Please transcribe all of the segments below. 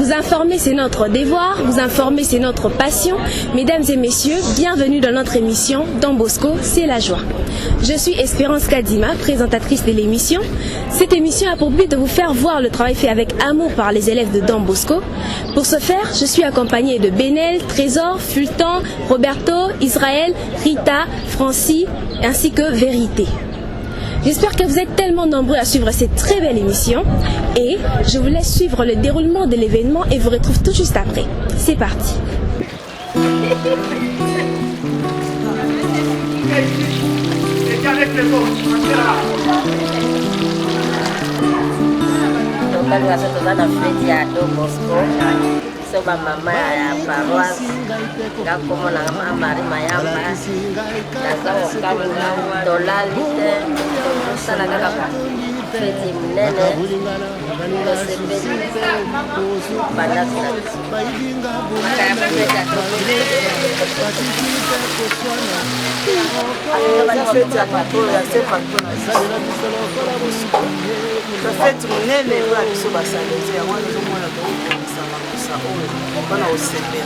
Vous informer, c'est notre devoir, vous informer, c'est notre passion. Mesdames et messieurs, bienvenue dans notre émission Don Bosco, c'est la joie. Je suis Espérance Kadima, présentatrice de l'émission. Cette émission a pour but de vous faire voir le travail fait avec amour par les élèves de Don Bosco. Pour ce faire, je suis accompagnée de Benel, Trésor, Fulton, Roberto, Israël, Rita, Francie, ainsi que Vérité. J'espère que vous êtes tellement nombreux à suivre cette très belle émission et je vous laisse suivre le déroulement de l'événement et vous retrouve tout juste après. C'est parti. So ba mama ya paroisse ga komo na mari mayamba kaza okabula dolalite sana kaka feti mnene kosepeli bandasina feti mnene ba biso basaleze ya wana zomona on a aussi mais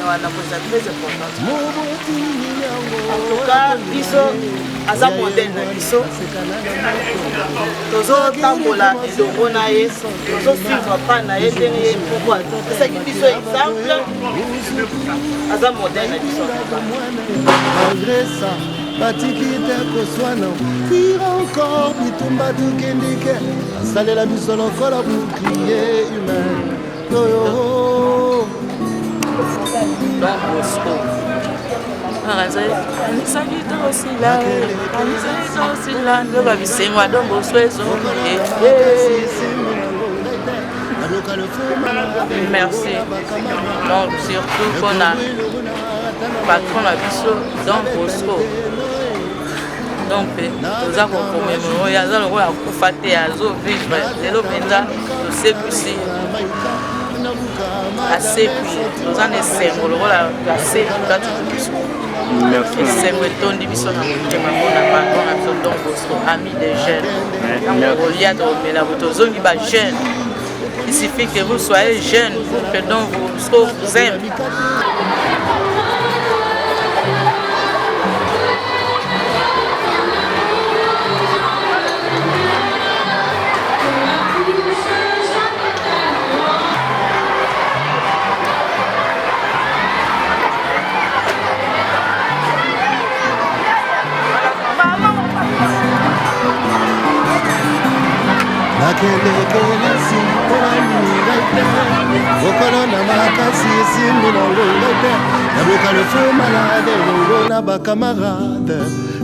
on a posé très important. En tout cas, biso aza moderne biso. Tozo tambola elongo na ye, tozo suivre pas na ye ndenge pourquoi. C'est qui biso exemple aza moderne biso. Malgré ça, batikite koswana, tire encore bitumba tukendike. Installer la biso lokola bouclier humain. Don Bosco. Merci. Donc surtout qu'on a patron la biso Don Bosco. Donc nous avons commémoré à la roi Koufate à Zo vivre de l'Openda de Sépoussi. Assez puis nous en essayons le rôle à assez merci. C'est le ton division à Don Bosco, ami des jeunes. Il y a de la zone qui jeune. Il suffit que vous soyez jeune pour que Don Bosco vous aime.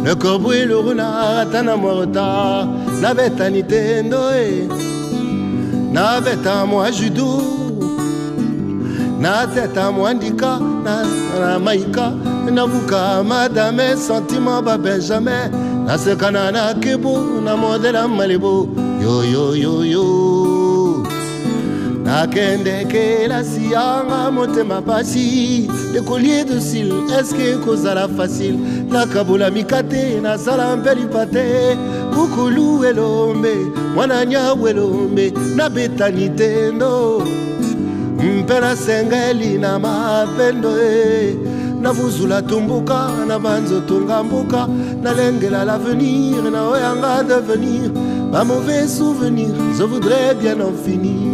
le corbeau et le renard, tana morta, n'avait à Nintendo, n'avait à moi judo, n'avait à moi ndika, na maïka, n'avouka, madame, sentiment, ba benjamin, na se canana kebo, na modèle malibu, yo yo yo yo. Nakende ke la sianga motema pasi le collier de cils est-ce que kozala facile la kabula mikate na sala mpeli pate kukulu elombe mwana nya welombe na betani tendo mpela sengeli na mapendo na vuzula tumbuka na banzo tungambuka na lengela l'avenir na oyanga devenir un mauvais souvenir je voudrais bien en finir.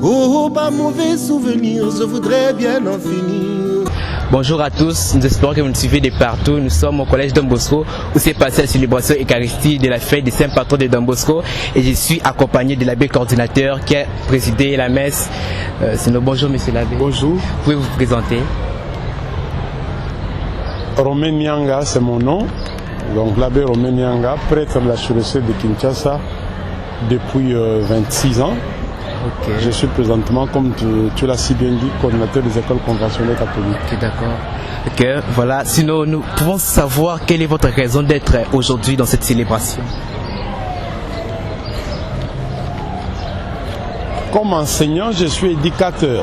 Oh, pas mauvais souvenir, je voudrais bien en finir. Bonjour à tous, nous espérons que vous nous suivez de partout. Nous sommes au collège Don Bosco où s'est passée la célébration Eucharistie de la fête des saints patrons de Don Bosco et je suis accompagné de l'abbé coordinateur qui a présidé la messe. Bonjour monsieur l'abbé. Bonjour. Vous pouvez vous présenter? Romain Nyanga, c'est mon nom. Donc l'abbé Romain Nyanga, prêtre de la chirurgie de Kinshasa depuis 26 ans. Okay. Je suis présentement, comme tu l'as si bien dit, coordinateur des écoles conventionnelles catholiques. Ok, d'accord. Ok, voilà. Sinon, nous pouvons savoir quelle est votre raison d'être aujourd'hui dans cette célébration. Comme enseignant, je suis éducateur.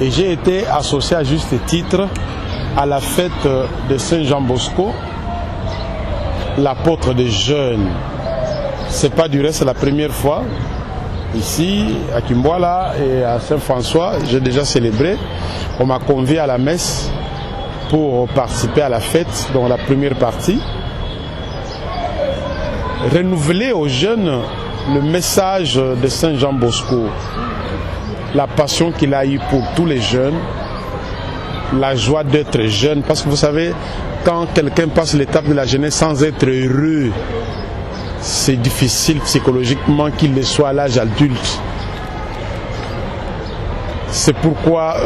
Et j'ai été associé à juste titre à la fête de Saint-Jean Bosco, l'apôtre des jeunes. Ce n'est pas du reste la première fois Ici, à Kimboala et à Saint-François, j'ai déjà célébré. On m'a convié à la messe pour participer à la fête, dans la première partie. Renouveler aux jeunes le message de Saint Jean Bosco, la passion qu'il a eue pour tous les jeunes, la joie d'être jeune, parce que vous savez, quand quelqu'un passe l'étape de la jeunesse sans être heureux, c'est difficile psychologiquement qu'il le soit à l'âge adulte. C'est pourquoi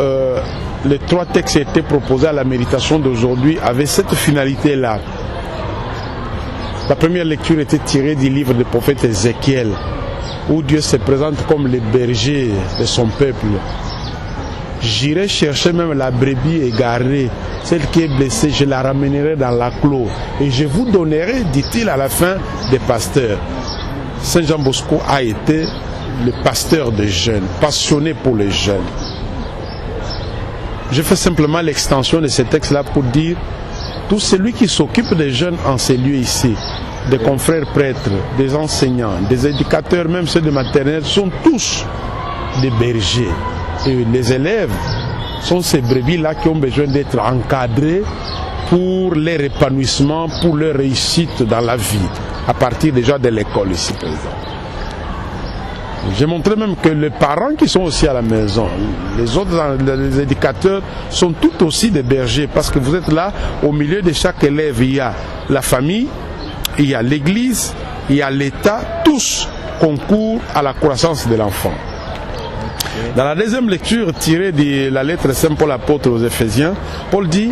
les 3 textes qui étaient proposés à la méditation d'aujourd'hui avaient cette finalité-là. La première lecture était tirée du livre du prophète Ézéchiel, où Dieu se présente comme le berger de son peuple. J'irai chercher même la brebis égarée, celle qui est blessée, je la ramènerai dans la clos. Et je vous donnerai, dit-il à la fin, des pasteurs. Saint Jean Bosco a été le pasteur des jeunes, passionné pour les jeunes. Je fais simplement l'extension de ce texte-là pour dire tout celui qui s'occupe des jeunes en ces lieux ici, des confrères prêtres, des enseignants, des éducateurs, même ceux de maternelle, sont tous des bergers. Et les élèves sont ces brebis-là qui ont besoin d'être encadrés pour leur épanouissement, pour leur réussite dans la vie, à partir déjà de l'école ici présent. J'ai montré même que les parents qui sont aussi à la maison, les autres, les éducateurs, sont tout aussi des bergers, parce que vous êtes là, au milieu de chaque élève, il y a la famille, il y a l'église, il y a l'État, tous concourent à la croissance de l'enfant. Dans la deuxième lecture tirée de la lettre de Saint Paul apôtre aux Éphésiens, Paul dit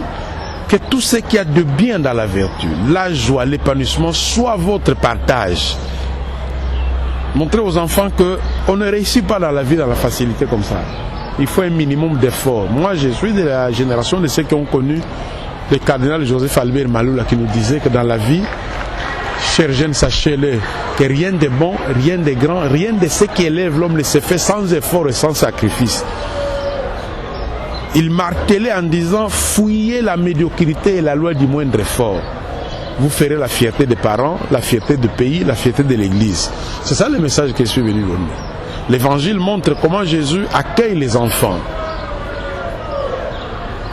que tout ce qu'il y a de bien dans la vertu, la joie, l'épanouissement, soit votre partage. Montrez aux enfants qu'on ne réussit pas dans la vie dans la facilité comme ça. Il faut un minimum d'effort. Moi, je suis de la génération de ceux qui ont connu le cardinal Joseph Albert Maloula qui nous disait que dans la vie, chers jeunes, sachez-le, que rien de bon, rien de grand, rien de ce qui élève l'homme ne se fait sans effort et sans sacrifice. Il martelait en disant, fouillez la médiocrité et la loi du moindre effort. Vous ferez la fierté des parents, la fierté du pays, la fierté de l'Église. C'est ça le message que je suis venu donner. L'Évangile montre comment Jésus accueille les enfants.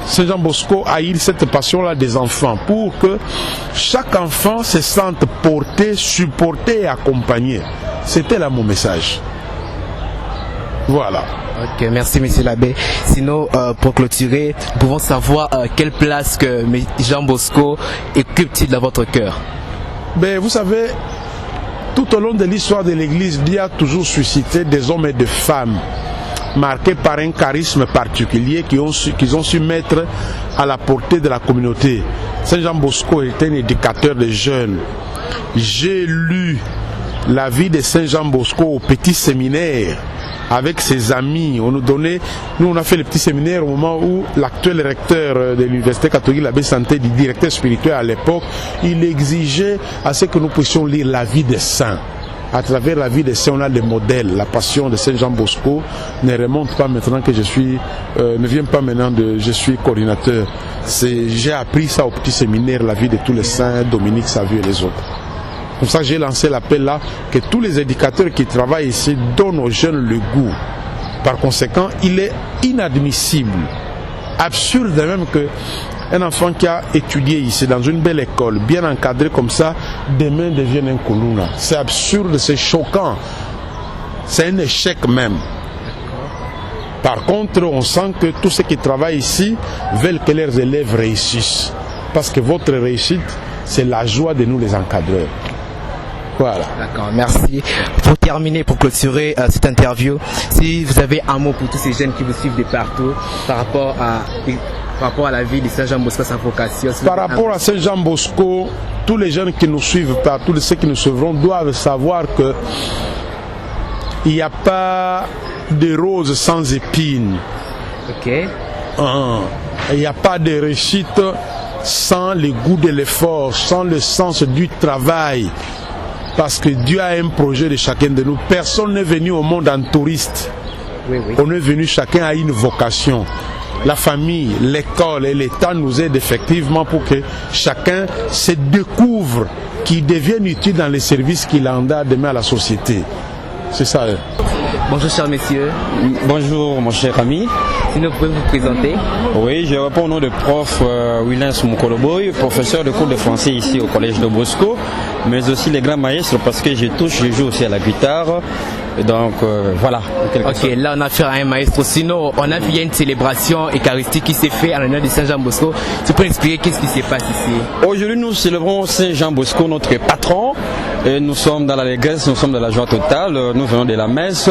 Saint Jean Bosco a eu cette passion-là des enfants pour que chaque enfant se sente porté, supporté et accompagné. C'était là mon message. Voilà. Ok, merci monsieur l'abbé. Sinon, pour clôturer, nous pouvons savoir quelle place que Jean Bosco occupe-t-il dans votre cœur? Ben, vous savez, tout au long de l'histoire de l'Église, Dieu a toujours suscité des hommes et des femmes marqués par un charisme particulier qu'ils ont su mettre à la portée de la communauté. Saint Jean Bosco était un éducateur de jeunes. J'ai lu la vie de Saint Jean Bosco au petit séminaire avec ses amis. Nous on a fait le petit séminaire au moment où l'actuel recteur de l'université catholique, l'abbé Santé, du directeur spirituel à l'époque, il exigeait à ce que nous puissions lire la vie des saints. À travers la vie des saints, on a des modèles. La passion de Saint Jean Bosco ne remonte pas maintenant que ne vient pas maintenant je suis coordinateur. J'ai appris ça au petit séminaire, la vie de tous les saints, Dominique Savieux et les autres. Comme ça, j'ai lancé l'appel là, que tous les éducateurs qui travaillent ici donnent aux jeunes le goût. Par conséquent, il est inadmissible, absurde même qu'un enfant qui a étudié ici dans une belle école, bien encadré comme ça, demain devienne un Kuluna. C'est absurde, c'est choquant. C'est un échec même. Par contre, on sent que tous ceux qui travaillent ici veulent que leurs élèves réussissent. Parce que votre réussite, c'est la joie de nous les encadreurs. Voilà. D'accord, merci. Pour terminer, pour clôturer cette interview, si vous avez un mot pour tous ces jeunes qui vous suivent de partout par rapport à la vie de Saint Jean Bosco, sa vocation. Par rapport à Saint Jean Bosco, tous les jeunes qui nous suivent partout, ceux qui nous suivront, doivent savoir que il n'y a pas de roses sans épines. Ok. Il n'y a pas de réussite sans le goût de l'effort, sans le sens du travail. Parce que Dieu a un projet de chacun de nous. Personne n'est venu au monde en touriste. Oui. On est venu, chacun a une vocation. La famille, l'école et l'État nous aident effectivement pour que chacun se découvre, qu'il devienne utile dans les services qu'il en a demain à la société. C'est ça. Bonjour cher messieurs. Bonjour mon cher ami. Si vous pouvez vous présenter. Oui, je réponds au nom de prof Willens Mukoloboy, professeur de cours de français ici au collège de Bosco, mais aussi les grands maîtres parce que je joue aussi à la guitare. Donc voilà. Ok, là on a affaire à un maestro. Sinon, on a vu une célébration eucharistique qui s'est faite en l'honneur de Saint Jean Bosco. Tu peux expliquer qu'est-ce qui se passe ici? Aujourd'hui, nous célébrons Saint Jean Bosco, notre patron. Et nous sommes dans l'allégresse, nous sommes dans la joie totale. Nous venons de la messe.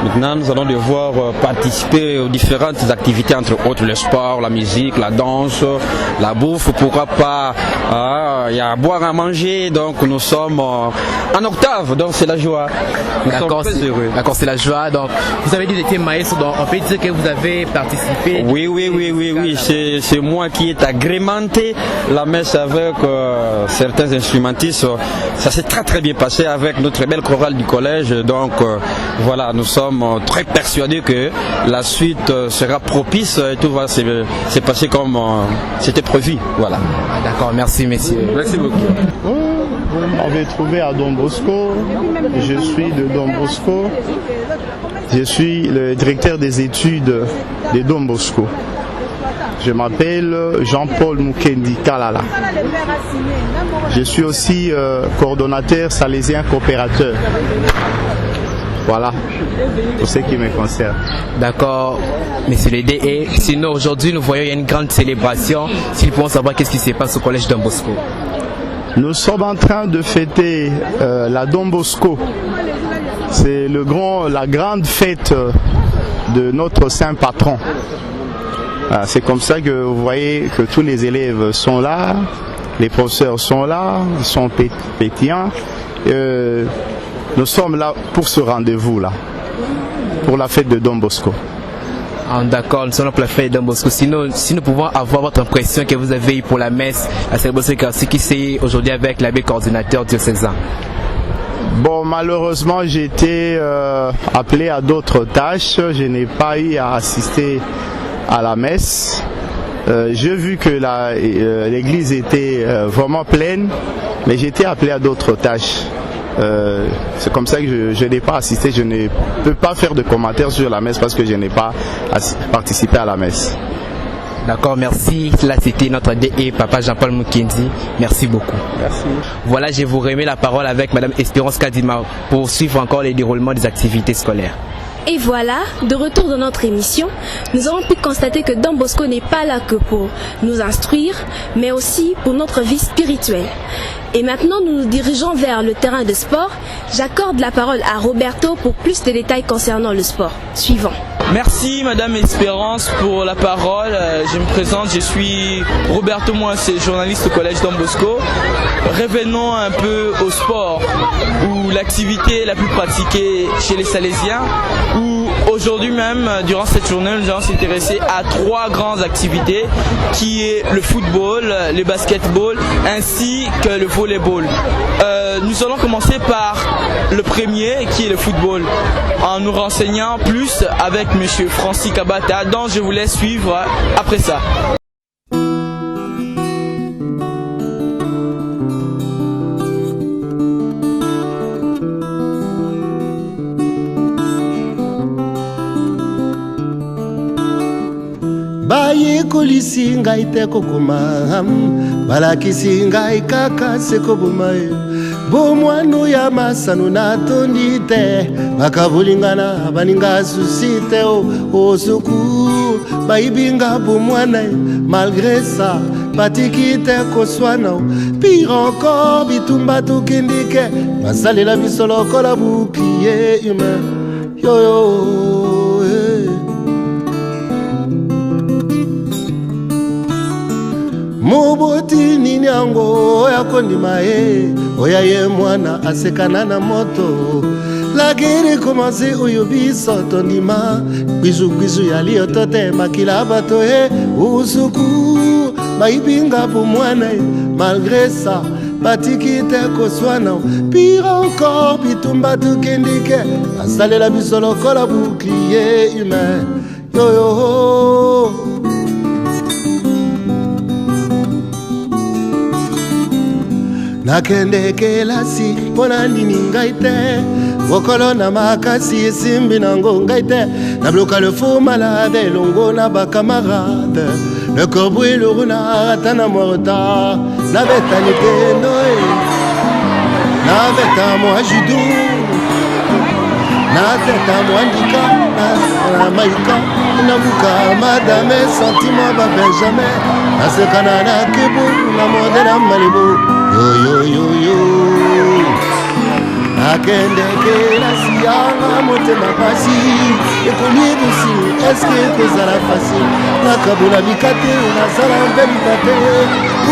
Maintenant, nous allons devoir participer aux différentes activités, entre autres le sport, la musique, la danse, la bouffe. Pourquoi pas il y a à boire, à manger. Donc nous sommes en octave. Donc c'est la joie. D'accord, c'est la joie. Donc vous avez dit que vous étiez maestro. Donc on peut dire que vous avez participé. Oui. C'est moi qui ai agrémenté la messe avec certains instrumentistes. Ça s'est très bien passé avec notre belle chorale du collège. Donc voilà, nous sommes très persuadés que la suite sera propice et tout va se passer comme c'était prévu. Voilà. D'accord, merci messieurs. Merci beaucoup. Vous m'avez trouvé à Don Bosco. Je suis de Don Bosco. Je suis le directeur des études de Don Bosco. Je m'appelle Jean-Paul Mukendi Kalala. Je suis aussi coordonnateur salésien coopérateur. Voilà, pour ce qui me concerne. D'accord, monsieur le DE. Sinon, aujourd'hui, nous voyons qu'il y a une grande célébration. S'ils pourront savoir qu'est-ce qui se passe au collège Don Bosco. Nous sommes en train de fêter la Don Bosco. C'est la grande fête de notre saint patron. C'est comme ça que vous voyez que tous les élèves sont là, les professeurs sont là, ils sont pétillants. Nous sommes là pour ce rendez-vous-là, pour la fête de Don Bosco. D'accord, nous sommes pour la fête de Don Bosco. Sinon, si nous pouvons avoir votre impression que vous avez eue pour la messe, la célébration eucharistique qui s'est aujourd'hui avec l'abbé coordinateur diocésain. Bon, malheureusement, j'ai été appelé à d'autres tâches. Je n'ai pas eu à assister à la messe. J'ai vu que l'église était vraiment pleine, mais j'ai été appelé à d'autres tâches. C'est comme ça que je n'ai pas assisté. Je ne peux pas faire de commentaires sur la messe parce que je n'ai pas participé à la messe. D'accord, merci. Là, c'était notre DE, Papa Jean-Paul Mukendi. Merci beaucoup. Merci. Voilà, je vous remets la parole avec Madame Espérance Kadima pour suivre encore les déroulements des activités scolaires. Et voilà, de retour dans notre émission, nous avons pu constater que Don Bosco n'est pas là que pour nous instruire, mais aussi pour notre vie spirituelle. Et maintenant, nous nous dirigeons vers le terrain de sport. J'accorde la parole à Roberto pour plus de détails concernant le sport. Suivant. Merci Madame Espérance pour la parole. Je me présente, je suis Roberto Moissé, journaliste au collège Don Bosco. Revenons un peu au sport, où l'activité la plus pratiquée chez les Salésiens, où aujourd'hui même, durant cette journée, nous allons s'intéresser à 3 grandes activités, qui est le football, le basketball, ainsi que le volleyball. Nous allons commencer par le premier, qui est le football, en nous renseignant plus avec Monsieur Francis Kabata, dont je vous laisse suivre après ça. bayekolisi ngai te kokoma balakisi ngai kaka sekoboma bomwano ya masano natondi te bakabulingana baninga susi te osuku bayibinga bomwana malgré ça batiki te koswana pire encore bitumba tukindike basalela biso lokola bouclier humain yoyo moboti nini yango oya kondima ye oya ye mwana asekana na moto la guerre commence oyo biso tondima gbizu ya lioto te makila bato ye usuku bayibinga po mwana ye malgré ça batiki te koswana pire encore bitumba tukendike asalela biso lokola bouclier humain yoyo nakende kelasi mpona nini ngai te bokolo na makasi esimbi nango ngai te nabloka le faux malade elongo na bakamarade le corbeau et le renard ata na mwa retard nabeta litendo nabeta mwa judo nateta mwa ndika na maika nabuka madame sentiment ba benjamin nasekana na kebu na modela malibu yo akende kelasi yanga motema pasi ekoli dusi eske kozala facile nakabula mikate nasala mbelita te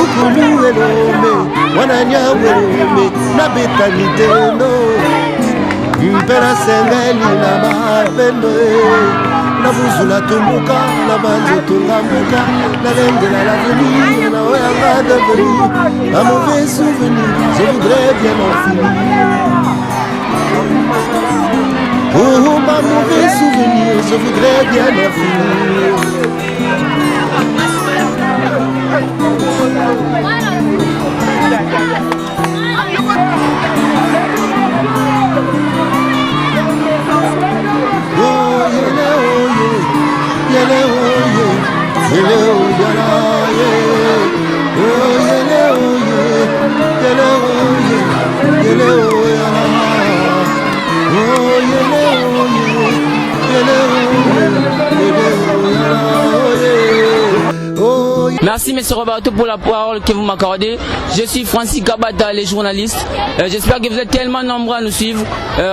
ukulu elombe wana nyawe elombe nabetani teno mpera sengeli na bapendo nabuzula tumbuka na banzotunga mbuka nalengela l'avenir na oyanga devenir un mauvais souvenir je voudrais bien en finir oh ma mauvais souvenir je voudrais bien en finir Merci M. Roberto pour la parole que vous m'accordez. Je suis Francis Kabata, les journalistes. J'espère que vous êtes tellement nombreux à nous suivre.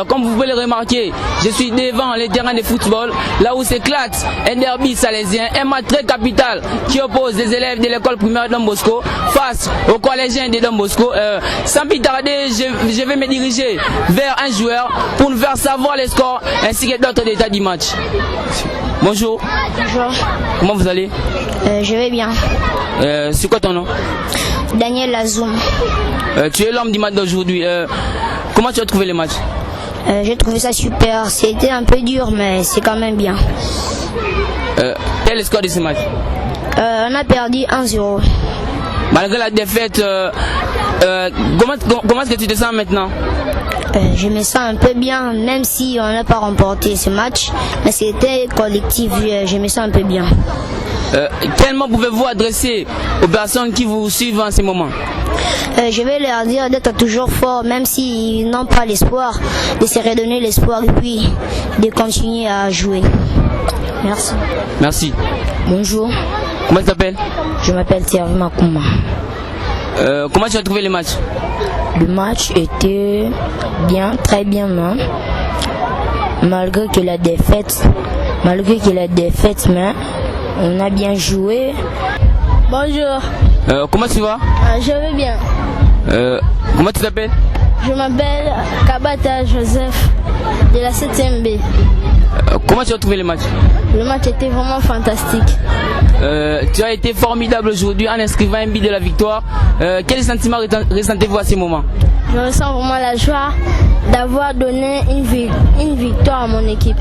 Comme vous pouvez le remarquer, je suis devant les terrains de football, là où s'éclate un derby salésien, un match très capital qui oppose les élèves de l'école primaire Don Bosco face aux collégiens de Don Bosco. Sans plus tarder, je vais me diriger vers un joueur pour nous faire savoir les scores ainsi que d'autres détails du match. Bonjour. Bonjour. Comment vous allez? Je vais bien. C'est quoi ton nom? Daniel Lazoum. Tu es l'homme du match d'aujourd'hui. Comment tu as trouvé le match? J'ai trouvé ça super. C'était un peu dur, mais c'est quand même bien. Quel est le score de ce match? On a perdu 1-0. Malgré la défaite, comment est-ce que tu te sens maintenant? Je me sens un peu bien, même si on n'a pas remporté ce match. Mais c'était collectif, je me sens un peu bien. Quel mot pouvez-vous adresser aux personnes qui vous suivent en ce moment? Je vais leur dire d'être toujours forts, même s'ils n'ont pas l'espoir, de se redonner l'espoir et puis de continuer à jouer. Merci. Merci. Bonjour. Comment tu t'appelles? Je m'appelle Thierry Makouma. Comment tu as trouvé le match? Le match était bien, très bien, non? Malgré que la défaite, mais on a bien joué. Bonjour. Comment tu vas? Je vais bien. Comment tu t'appelles? Je m'appelle Kabata Joseph de la 7e B. Comment tu as trouvé le match? Le match était vraiment fantastique. Tu as été formidable aujourd'hui en inscrivant un but de la victoire. Quel sentiment ressentez-vous à ce moment? Je ressens vraiment la joie d'avoir donné une victoire à mon équipe.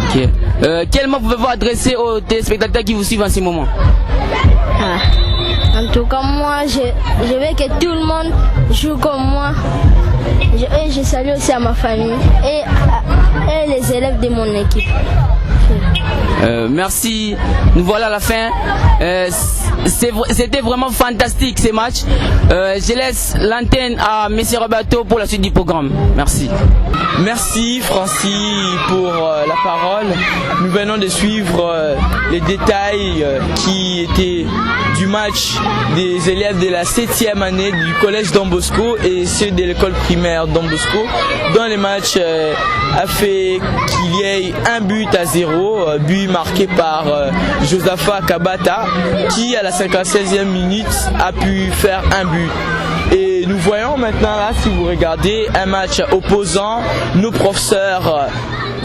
Okay. Quel mot pouvez-vous adresser aux téléspectateurs qui vous suivent en ce moment? En tout cas, moi, je veux que tout le monde joue comme moi. Je salue aussi à ma famille et les élèves de mon équipe. Merci. Nous voilà à la fin. C'était vraiment fantastique ces matchs. Je laisse l'antenne à M. Roberto pour la suite du programme. Merci. Merci Francis pour la parole. Nous venons de suivre les détails qui étaient du match des élèves de la 7e année du collège Don Bosco et ceux de l'école primaire Don Bosco, dont le match a fait qu'il y ait 1-0, but marqué par Josapha Kabata qui à la 56e minute a pu faire un but. Et nous voyons maintenant là, si vous regardez, un match opposant nos professeurs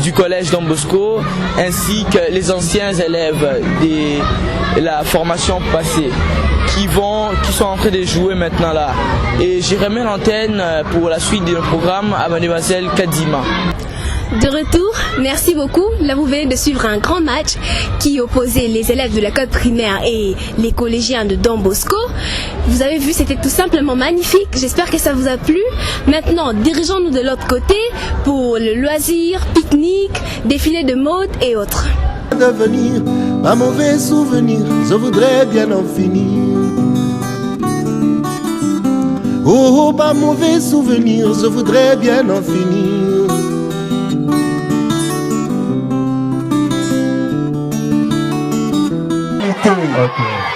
du collège Don Bosco ainsi que les anciens élèves de la formation passée qui sont en train de jouer maintenant là. Et je remets l'antenne pour la suite de notre programme à mademoiselle Kadima. De retour Merci beaucoup. Là, vous venez de suivre un grand match qui opposait les élèves de l'école primaire et les collégiens de Don Bosco. Vous avez vu, c'était tout simplement magnifique. J'espère que ça vous a plu. Maintenant, dirigeons-nous de l'autre côté pour le loisir, pique-nique, défilé de mode et autres. Devenir un mauvais souvenir, je voudrais bien en finir. Oh, pas mauvais souvenir, je voudrais bien en finir. Okay.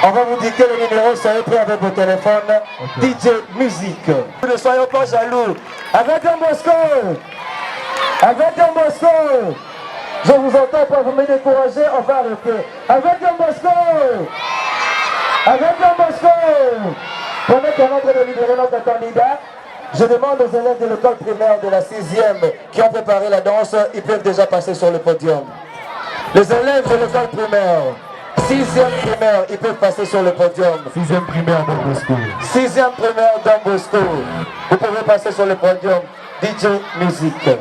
On va vous dire que le numéro, soyez prêts avec vos téléphones. Okay. DJ Musique. Ne soyons pas jaloux. Avec Don Bosco, avec Don Bosco, je vous entends pas, vous me décourager, on va arrêter. Avec Don Bosco, avec Don Bosco. Pendant qu'on est en train de libérer notre candidat, je demande aux élèves de l'école primaire de la 6e qui ont préparé la danse, ils peuvent déjà passer sur le podium. Les élèves de l'école primaire, 6e primaire, ils peuvent passer sur le podium. 6e primaire Don Bosco. 6e primaire Don Bosco. Vous pouvez passer sur le podium. DJ Musique. Et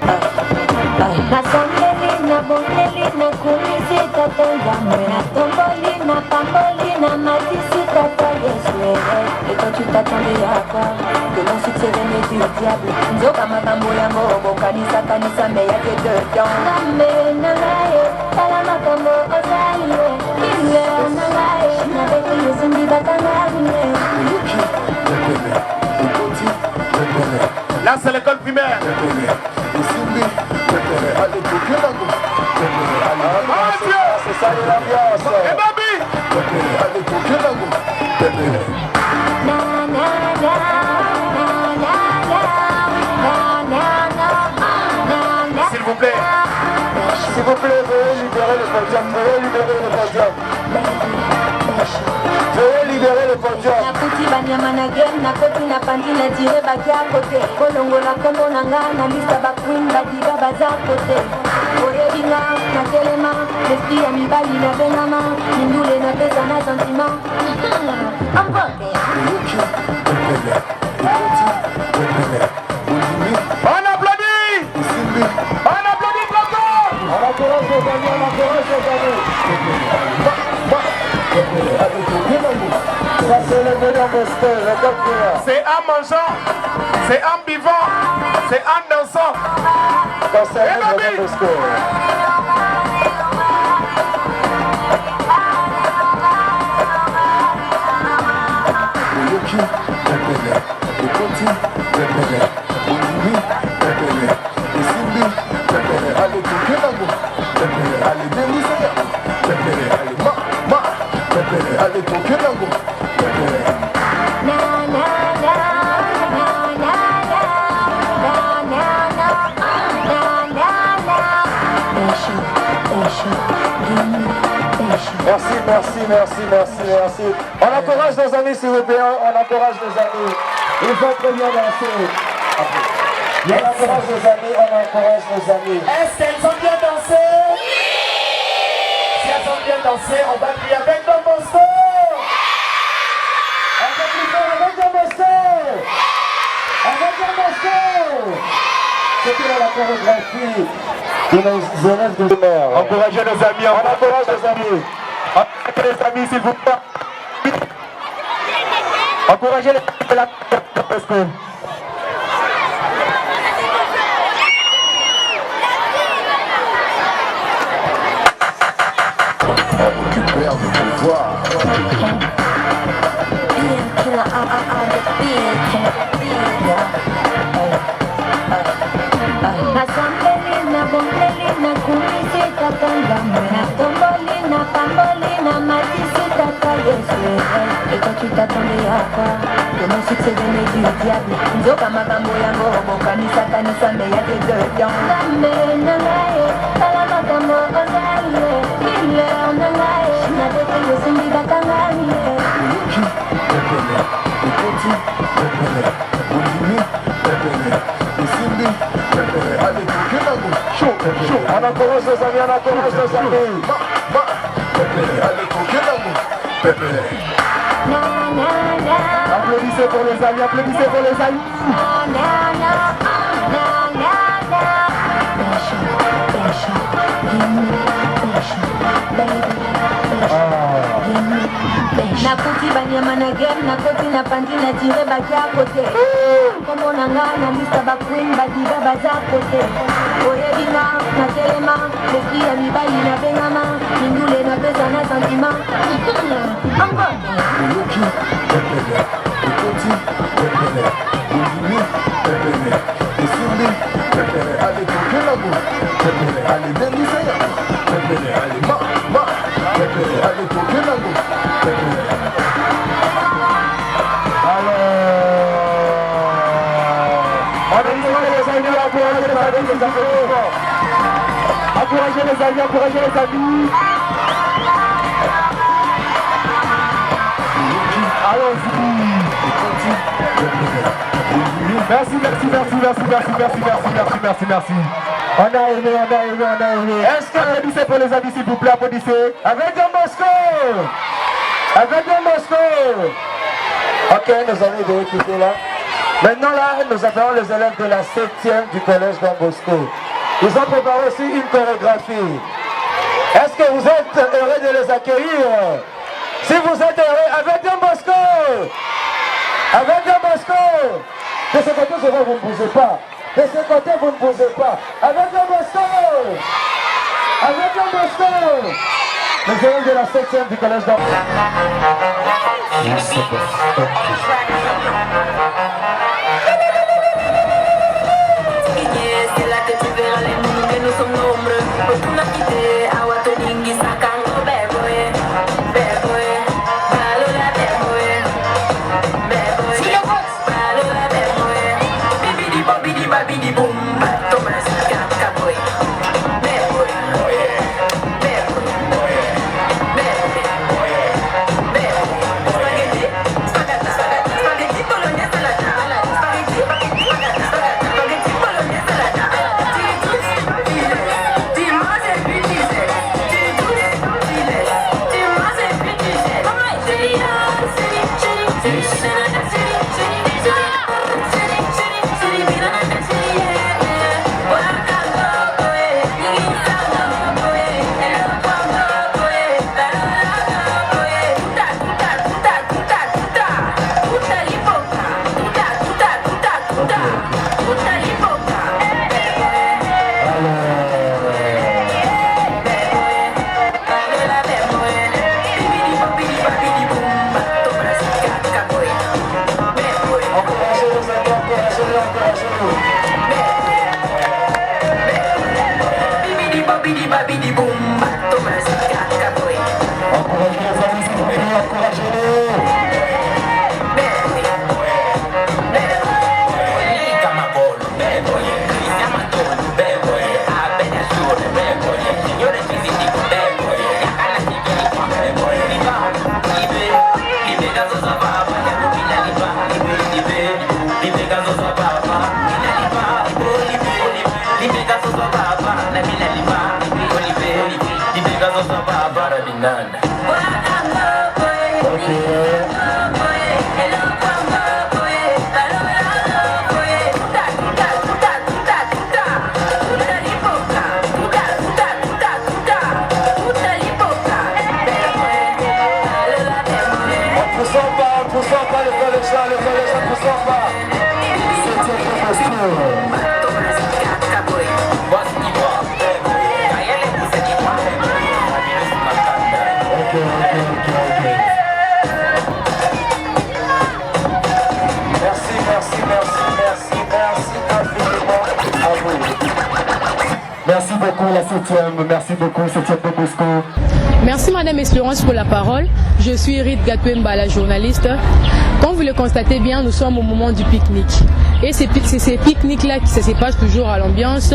quand tu t'attendais à quoi? Que mon succès venait du diable. Nzoka makambo yango bokanisa kanisa mais y'a que deux temps. Name nanae, tala makambo osaye. Ile nanae, nabeki yuzumbi batangaye. Là c'est l'école primaire. C'est ça l'ambiance. Et Babi. S'il vous plaît. S'il vous plaît, veuillez libérer le podium. Veuillez libérer le podium. Veuillez libérer le podium. Nakuti banyama na game na koti na pandi na dire baki à côté. Kolongo la kombo na nga na lista ba queen ba diva baza côté. Oye binga na telema, l'esprit ya mibali na bengama, mindule na pesa na sentiment. Ambote. On applaudit. On applaudit Plateau. On encourage les amis, on encourage les amis. Ça c'est le meilleur Bosco, le top primaire. C'est en mangeant, c'est en buvant, c'est en dansant. Quand c'est le meilleur Bosco. Allez, ton cœur d'ango. Merci. On encourage nos amis, s'il vous plaît. On encourage nos amis. Ils vont très bien danser. On encourage nos amis, Est-ce qu'elles ont bien dansé? Si elles ont bien dansé, on va crier avec Don Bosco. Avec Don Bosco. C'était la chorégraphie de nos élèves de primaire. Encouragez nos amis, on encourage nos amis. Encouragez les amis, s'il vous plaît. Encouragez les amis de la Bosco. Récupère le pouvoir. Asambelina, bombelina, kumisita tangamena, tombolina, pambolina, matisita tayesuere. Et quand tu t'attendais à quoi? Que mon succès venait du diable. Nzoka makambo yango bokanisa kanisa mais y'a que deux temps. Name nangae, tala makambo osaye. Ile nangae, nabeki yuzumbi batangaye. On encourage nos amis. Applaudissez pour les amis. Nakoti banyama na game, nakoti na pandi na tire bakia kote. Komo na nga na lista ba queen badiga baza kote. Orebina na telema, leski ya mibali na bengama, mindule na pesa na santima. Amba. Oyoki, pepele, ekoti, pepele, ondimi, pepele, esumbi, pepele, ale kokelago, pepele, ale denisaya, pepele, ale ma, pepele, ale kokelago, pepele. Encouragez les amis, encouragez les amis. Allons-y. Merci. On a aimé. Est-ce que applaudissez pour les amis, s'il vous plaît, applaudissez. Avec Don Bosco. Ok, nous allons quitter là. Maintenant là, nous avons les élèves de la 7e du collège Don Bosco. Ils ont préparé aussi une chorégraphie. Est-ce que vous êtes heureux de les accueillir? Si vous êtes heureux, avec Don Bosco. De ce côté, vous ne bougez pas. Avec Don Bosco. Les élèves de la 7e du collège Don Bosco. C'est là que tu verras les mondes que nous sommes nombreux. Pour tout nous quitter, à Watoningi, Sakango, Beboé, Balola, Beboé, Balola, Beboé, Bibidi, Bobidi, Babidi, Boum, Thomas, Kakaboy, Beboé, Spaghetti, Spaghetti, Bologna, salata, Spaghetti, Merci beaucoup la 7e, merci beaucoup 7e Don Bosco. Merci Madame Espérance pour la parole. Je suis Rite Gatouemba, la journaliste. Comme vous le constatez bien, nous sommes au moment du pique-nique. Et c'est ces pique-niques-là qui se passent toujours à l'ambiance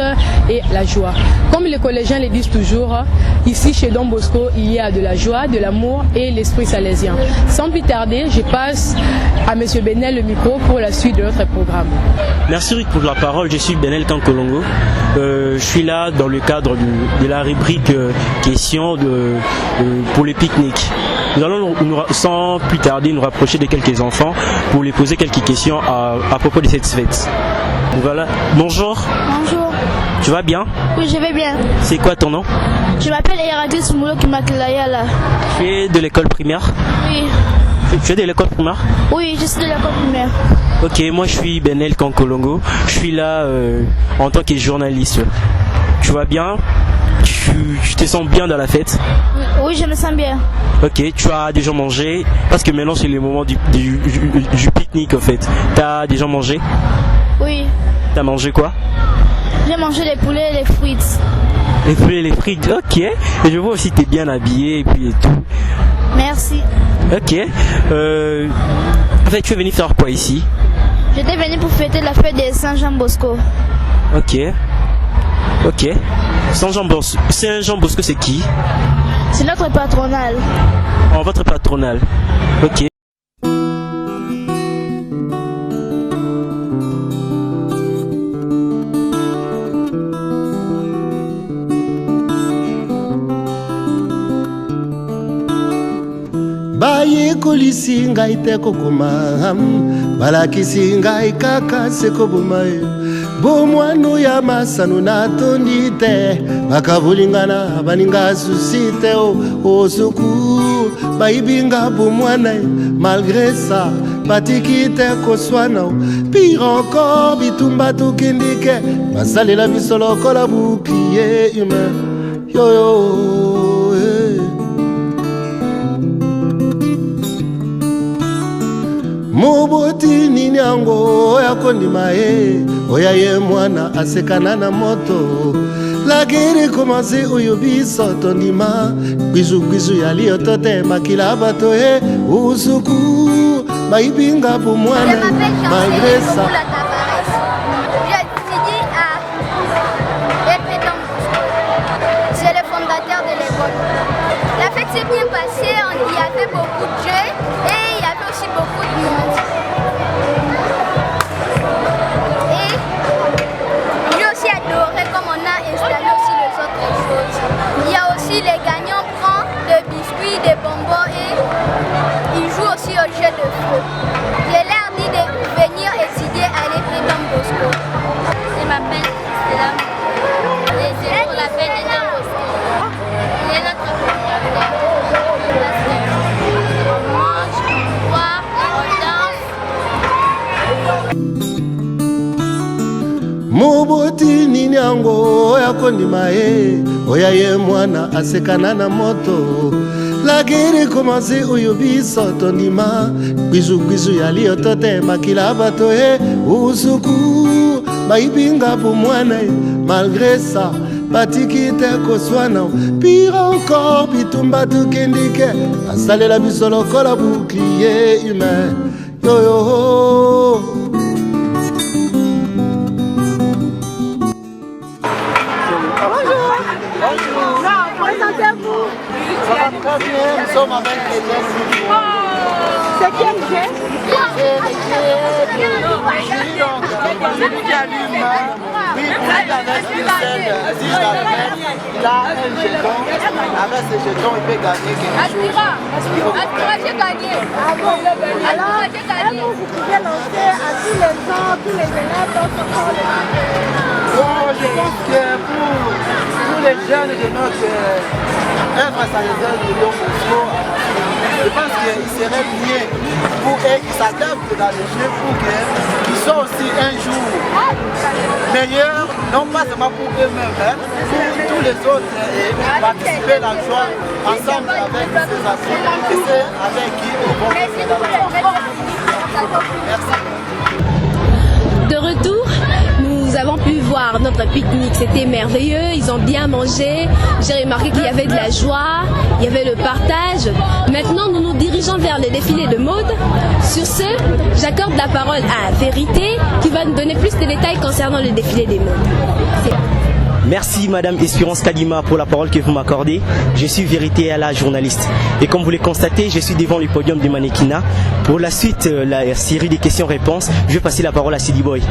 et la joie. Comme les collégiens le disent toujours, ici chez Don Bosco, il y a de la joie, de l'amour et l'esprit salésien. Sans plus tarder, je passe à M. Benel le micro pour la suite de notre programme. Merci Rick pour la parole, je suis Benel Kankolongo. Je suis là dans le cadre de la rubrique questions pour les pique-niques. Nous allons sans plus tarder nous rapprocher de quelques enfants pour les poser quelques questions à propos de cette fête. Voilà. Bonjour. Bonjour. Tu vas bien? Oui, je vais bien. C'est quoi ton nom? Je m'appelle Eradis Moulo Kimaklayala. Tu es de l'école primaire? Oui. Tu es de l'école primaire? Oui, je suis de l'école primaire. Ok, moi je suis Benel Kankolongo. Je suis là en tant que journaliste. Tu vas bien? Tu te sens bien dans la fête? Oui, je me sens bien. Ok, tu as déjà mangé? Parce que maintenant c'est le moment du pique-nique en fait. Tu as déjà mangé? Oui. Tu as mangé quoi? J'ai mangé les poulets et les frites. Les poulets et les frites, ok. Et je vois aussi que tu es bien habillé et puis et tout. Merci. Ok. En fait, tu es venu faire quoi ici? J'étais venu pour fêter la fête de Saint-Jean-Bosco. Ok. Ok. Saint-Jean-Bosco, c'est qui? C'est notre patronale. Oh, votre patronale. Ok. bayekolisi ngai te kokoma balakisi ngai kaka sekoboma ye bomwano ya masano natondi te bakabulingana baninga susi te osuku bayibinga bomwana ye malgré ça batiki te koswana pire encore bitumba tokindike basalela biso lokola bouclier humain yoyo moboti nini yango oya kondima ye oya ye mwana asekana na moto la guerre commence oyo biso tondima gbizu ya lioto te makila bato ye usuku bayibinga po mwana malgré ça. C'est le fondateur de l'école. La fête s'est bien passée, il y avait beaucoup de jeux et il y avait aussi beaucoup de monde. Et j'ai aussi adoré comme on a installé aussi les autres choses. Il y a aussi les gagnants prennent des biscuits, des bonbons et ils jouent aussi au jeu de feu. J'ai l'air dit de venir étudier à l'école Don Bosco. Je m'appelle Stella et c'est pour la fête de Don Bosco. Il est notre fondateur. On mange, on boit, on danse. Moboti nini yango oya kondima ye oya ye mwana asekana na moto la guerre commence oyo biso tondima gbizu ya lioto te makila bato ye usuku bayibinga po mwana ye malgré ça batiki te koswana pire encore bitumba tukindike asalela biso lokola bouclier humain yoyo. Présentez-vous. Ça va très bien, nous sommes avec les jeunes. C'est quel jeu? Celui qui allume, oui, on est avec une scène, il a un jeton, avec ce jeton il peut gagner quelque chose. Aspira, j'ai gagné. Alors, vous pouvez lancer à tous les gens, tous les élèves dans ce monde. Bon, je pense que pour les jeunes de notre œuvre salutaire de Don Bosco, je pense qu'il serait bien pour eux qui s'adaptent dans le jeu pour qu'ils soient aussi un jour meilleurs, non pas seulement pour eux-mêmes, hein, pour tous les autres et participer à la joie ensemble avec ces amis et c'est avec qui ils vont faire la joie. Merci. De retour, nous avons pu voir notre pique-nique, c'était merveilleux, ils ont bien mangé, j'ai remarqué qu'il y avait de la joie, il y avait le partage. Maintenant, nous nous dirigeons vers le défilé de mode. Sur ce, j'accorde la parole à Vérité qui va nous donner plus de détails concernant le défilé des modes. Merci Madame Espérance Kadima pour la parole que vous m'accordez. Je suis Vérité à la journaliste. Et comme vous le constatez, je suis devant le podium du mannequinat. Pour la suite, la série des questions-réponses, je vais passer la parole à Sidi Boy.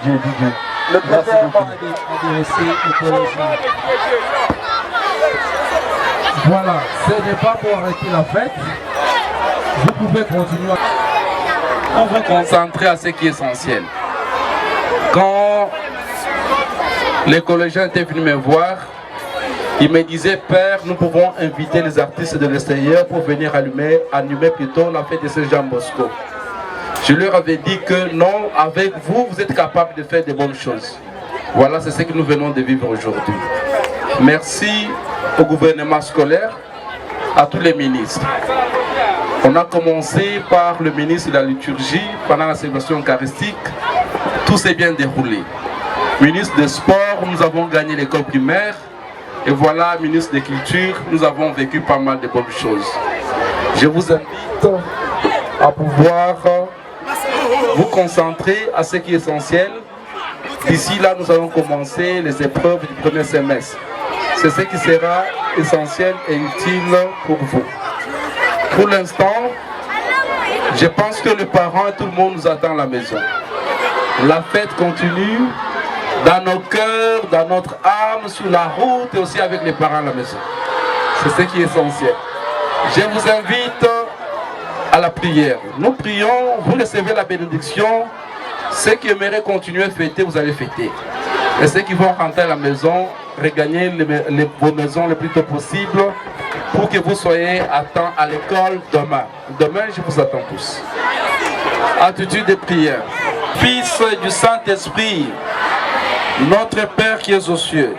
DJ. Le préférant adressé au collégien. Voilà, ce n'est pas pour arrêter la fête. Vous pouvez continuer. On vous concentrer à ce qui est essentiel. Quand les collégiens étaient venus me voir, ils me disaient, Père, nous pouvons inviter les artistes de l'extérieur pour venir animer plutôt la fête de Saint-Jean-Bosco. Je leur avais dit que non, avec vous, vous êtes capable de faire de bonnes choses. Voilà, c'est ce que nous venons de vivre aujourd'hui. Merci au gouvernement scolaire, à tous les ministres. On a commencé par le ministre de la liturgie pendant la célébration eucharistique. Tout s'est bien déroulé. Ministre des Sports, nous avons gagné l'école primaire. Et voilà, ministre des Cultures, nous avons vécu pas mal de bonnes choses. Je vous invite à pouvoir vous concentrer à ce qui est essentiel. D'ici là, nous allons commencer les épreuves du premier semestre. C'est ce qui sera essentiel et utile pour vous. Pour l'instant, je pense que les parents et tout le monde nous attend à la maison. La fête continue dans nos cœurs, dans notre âme, sur la route et aussi avec les parents à la maison. C'est ce qui est essentiel. Je vous invite à la prière. Nous prions, vous recevez la bénédiction. Ceux qui aimeraient continuer à fêter, vous allez fêter. Et ceux qui vont rentrer à la maison, regagner vos maisons le plus tôt possible pour que vous soyez à temps à l'école demain. Demain, je vous attends tous. Attitude de prière. Fils du Saint-Esprit, notre Père qui es aux cieux,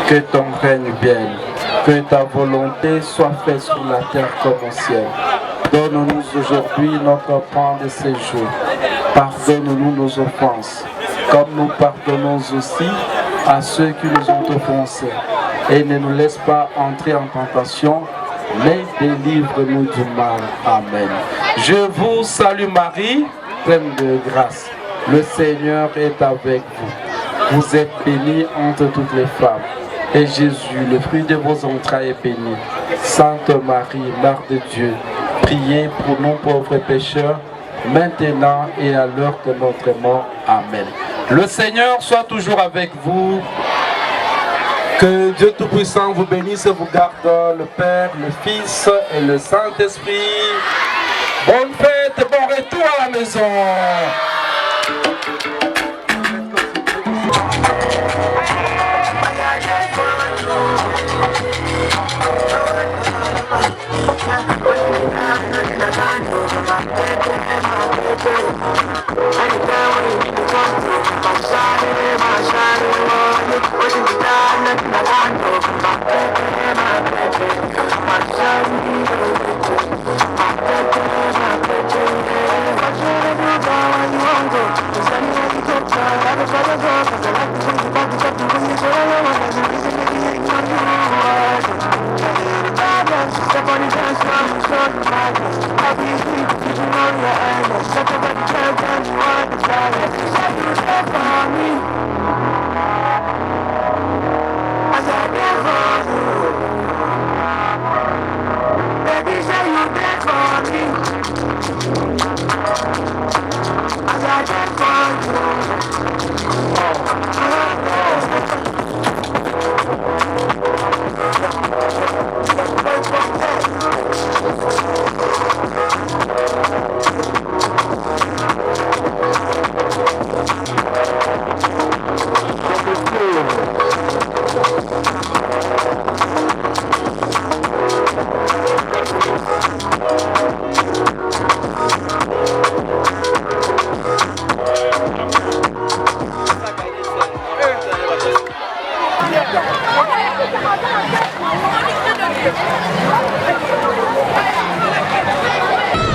que ton règne vienne, que ta volonté soit faite sur la terre comme au ciel. Donne-nous aujourd'hui notre pain de ce jour. Pardonne-nous nos offenses, comme nous pardonnons aussi à ceux qui nous ont offensés. Et ne nous laisse pas entrer en tentation, mais délivre-nous du mal. Amen. Je vous salue Marie, pleine de grâce. Le Seigneur est avec vous. Vous êtes bénie entre toutes les femmes. Et Jésus, le fruit de vos entrailles, est béni. Sainte Marie, Mère de Dieu, priez pour nous pauvres pécheurs, maintenant et à l'heure de notre mort. Amen. Le Seigneur soit toujours avec vous. Que Dieu Tout-Puissant vous bénisse et vous garde, le Père, le Fils et le Saint-Esprit. Bonne fête et bon retour à la maison.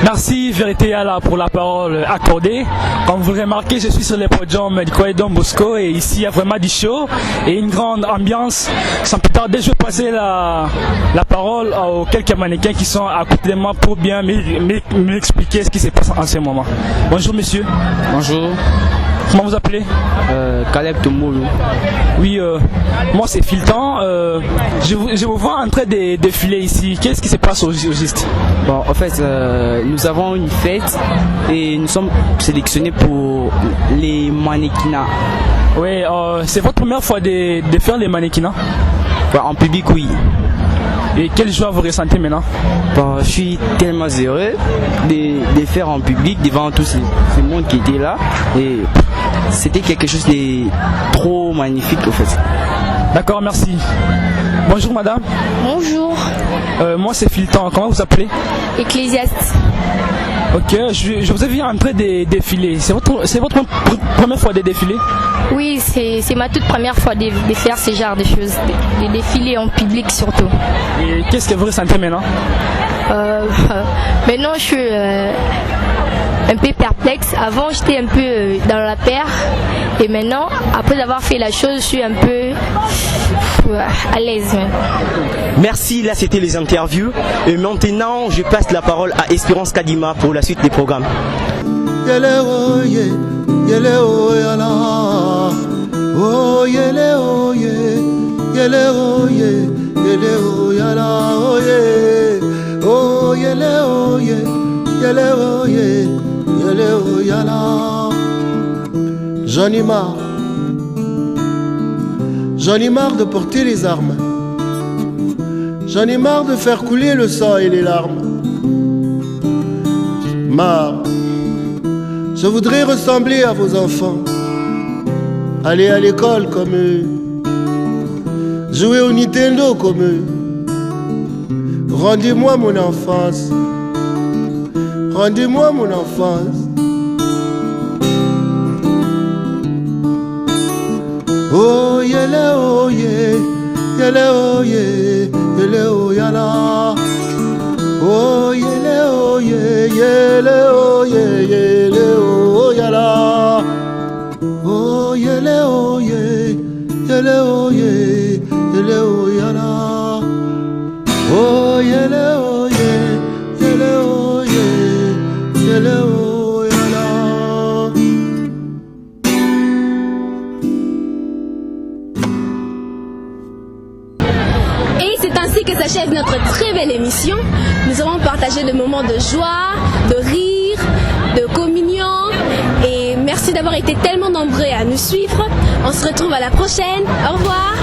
Merci Vérité Allah pour la parole accordée. Comme vous le remarquez, je suis sur les podiums du collège Don Bosco et ici il y a vraiment du show et une grande ambiance. Sans plus tarder, je vais passer la parole aux quelques mannequins qui sont à côté de moi pour bien m'expliquer ce qui se passe en ce moment. Bonjour monsieur. Bonjour. Comment vous appelez? Caleb Tomoulou. Oui, moi c'est Filtan. Je vous vois en train de défiler ici. Qu'est-ce qui se passe au juste? Bon, en fait, nous avons une fête et nous sommes sélectionnés pour les mannequinats. Oui, c'est votre première fois de faire les mannequinats? En public, oui. Et quelle joie vous ressentez maintenant? Bon, je suis tellement heureux de faire en public devant tout ce monde qui était là. Et c'était quelque chose de trop magnifique en fait. D'accord, merci. Bonjour madame. Bonjour. Moi c'est Filtan, comment vous appelez? Ecclésiaste. Ok, je vous ai vu en train de défiler. C'est votre première fois de défiler? Oui, c'est ma toute première fois de faire ce genre de choses, de défiler en public surtout. Et qu'est-ce que vous ressentez maintenant? Maintenant je suis un peu perplexe. Avant j'étais un peu dans la peur et maintenant après avoir fait la chose je suis un peu à l'aise. Merci, là c'était les interviews et maintenant je passe la parole à Espérance Kadima pour la suite des programmes. J'en ai marre de porter les armes. J'en ai marre de faire couler le sang et les larmes. Marre. Je voudrais ressembler à vos enfants, aller à l'école comme eux, jouer au Nintendo comme eux. Rendez-moi mon enfance. Rendez-moi mon enfance. Oh yele oh ye, yele oh ye, yele oh yala. Oh yele oh ye, yele oh ye, yele oh yala. Oh yele oh ye, yele oh ye, yele oh yala. Oh yele oh ye, yele oh ye, yele oh. Que s'achève notre très belle émission. Nous avons partagé des moments de joie, de rire, de communion et merci d'avoir été tellement nombreux à nous suivre. On se retrouve à la prochaine. Au revoir.